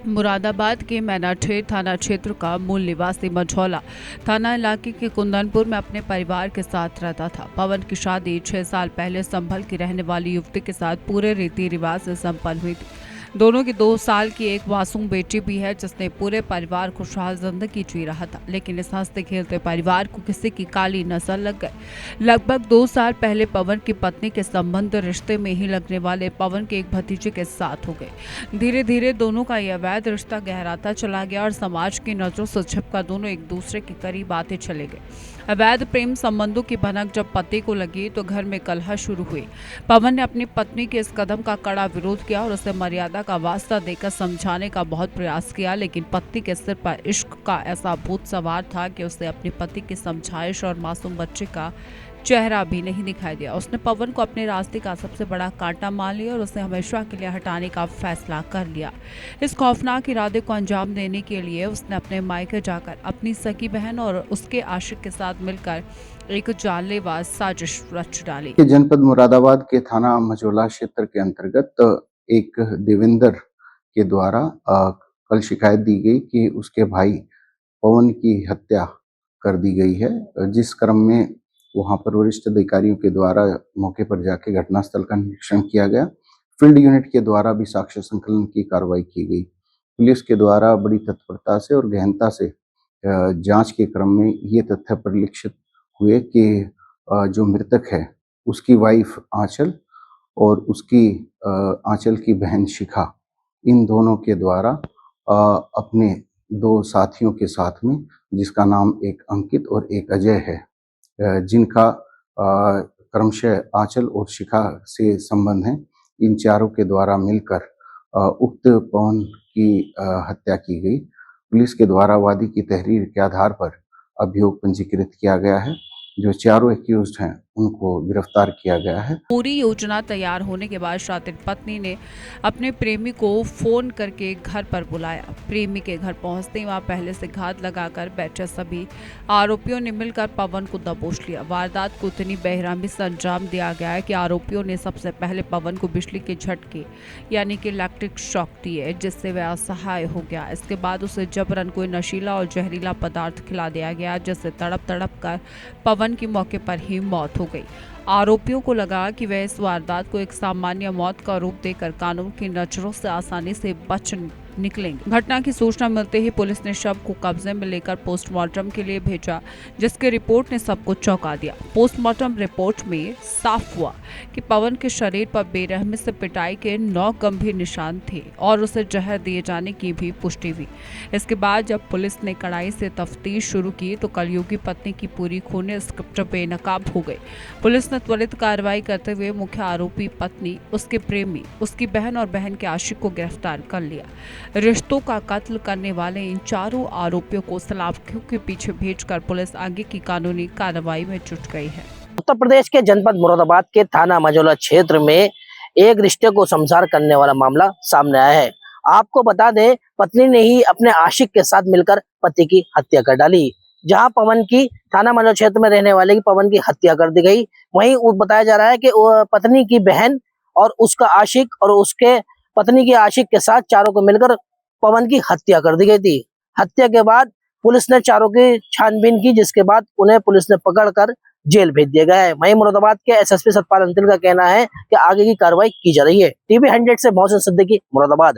मुरादाबाद के मैनाठेर थाना क्षेत्र का मूल निवासी मझौला थाना इलाके के कुंदनपुर में अपने परिवार के साथ रहता था। पवन की शादी 6 साल पहले संभल की रहने वाली युवती के साथ पूरे रीति रिवाज से संपन्न हुई थी। दोनों की 2 साल की एक मासूम बेटी भी है, जिसने पूरे परिवार खुशहाल जिंदगी जी रहा था। लेकिन इस हंसते खेलते परिवार को किसी की काली नजर लग गई। लगभग 2 साल पहले पवन की पत्नी के संबंध रिश्ते में ही लगने वाले पवन के एक भतीजे के साथ हो गए। धीरे धीरे दोनों का यह अवैध रिश्ता गहराता चला गया और समाज की नजरों से छिपकर दोनों एक दूसरे के करीब आते चले गए। अवैध प्रेम संबंधों की भनक जब पति को लगी तो घर में कलह शुरू हुई। पवन ने अपनी पत्नी के इस कदम का कड़ा विरोध किया और उसे मर्यादा का वास्ता देकर समझाने का बहुत प्रयास किया, लेकिन पत्नी के सिर पर इश्क का ऐसा भूत सवार था कि उसे अपने पति की समझाइश और मासूम बच्चे का चेहरा भी नहीं दिखाई दिया। उसने पवन को अपने रास्ते का सबसे बड़ा कांटा मान लिया और उसे हमेशा के लिए हटाने का फैसला कर लिया। इस खौफनाक इरादे को अंजाम देने के लिए उसने अपने मायके जाकर अपनी सगी बहन और उसके आशिक के साथ मिलकर एक जानलेवा साजिश रच डाली। जनपद मुरादाबाद के थाना मझौला क्षेत्र के अंतर्गत एक देवेंद्र के द्वारा कल शिकायत दी गई कि उसके भाई पवन की हत्या कर दी गई है, जिस क्रम में वहां पर वरिष्ठ अधिकारियों के द्वारा मौके पर जाके घटनास्थल का निरीक्षण किया गया। फील्ड यूनिट के द्वारा भी साक्ष्य संकलन की कार्रवाई की गई। पुलिस के द्वारा बड़ी तत्परता से और गहनता से जांच के क्रम में ये तथ्य परिलक्षित हुए कि जो मृतक है उसकी वाइफ आंचल और उसकी आंचल की बहन शिखा, इन दोनों के द्वारा अपने 2 साथियों के साथ में, जिसका नाम एक अंकित और एक अजय है, जिनका क्रमशः आंचल और शिखा से संबंध है, इन चारों के द्वारा मिलकर उक्त पवन की हत्या की गई। पुलिस के द्वारा वादी की तहरीर के आधार पर अभियोग पंजीकृत किया गया है। जो चारों एक्यूज्ड हैं उनको गिरफ्तार किया गया है। पूरी योजना तैयार होने के बाद शातिर पत्नी ने अपने प्रेमी को फोन करके घर पर बुलाया। प्रेमी के घर पहुंचते ही वहां पहले से घात लगाकर बैठे सभी आरोपियों ने मिलकर पवन को दबोच लिया। वारदात को इतनी बेरहमी से अंजाम दिया गया है कि आरोपियों ने सबसे पहले पवन को बिजली के झटके यानी कि इलेक्ट्रिक शॉक दिए, जिससे वह असहाय हो गया। इसके बाद उसे जबरन कोई नशीला और जहरीला पदार्थ खिला दिया गया, जिससे तड़प तड़प कर पवन की मौके पर ही मौत हो गई। आरोपियों को लगा कि वह इस वारदात को एक सामान्य मौत का रूप देकर कानून की नजरों से आसानी से बच निकलेंगे। घटना की सूचना मिलते ही पुलिस ने शव को कब्जे में लेकर पोस्टमार्टम के लिए भेजा, जिसकी रिपोर्ट ने सबको चौंका दिया। पोस्टमार्टम रिपोर्ट में साफ हुआ कि पवन के शरीर पर बेरहमी से पिटाई के 9 गंभीर निशान थे और उसे जहर दिए जाने की भी पुष्टि हुई। इसके बाद जब पुलिस ने कड़ाई से तफ्तीश शुरू की तो कलयुगी पत्नी की पूरी खूनी स्क्रिप्ट बेनकाब हो गई। पुलिस ने त्वरित कार्रवाई करते हुए मुख्य आरोपी पत्नी, उसके प्रेमी, उसकी बहन और बहन के आशिक को गिरफ्तार कर लिया। रिश्तों का कत्ल करने वाले इन चारों आरोपियों को सलाखों के पीछे भेजकर पुलिस आगे की कानूनी कार्रवाई में जुट गई है। उत्तर प्रदेश के जनपद मुरादाबाद के थाना मझौला क्षेत्र में एक रिश्ते को शर्मसार करने वाला मामला सामने आया है। आपको बता दें, पत्नी ने ही अपने आशिक के साथ मिलकर पति की हत्या कर डाली। जहां पवन की थाना मझौला क्षेत्र में रहने वाले की पवन की हत्या कर दी गई, वहीं बताया जा रहा है कि पत्नी की बहन और उसका आशिक और उसके पत्नी के आशिक के साथ चारों को मिलकर पवन की हत्या कर दी गई थी। हत्या के बाद पुलिस ने चारों की छानबीन की, जिसके बाद उन्हें पुलिस ने पकड़कर जेल भेज दिया गया है। वहीं मुरादाबाद के एसएसपी सतपाल अंतिल का कहना है कि आगे की कार्रवाई की जा रही है। टीवी 100 से मोहसिन सिद्दीकी, मुरादाबाद।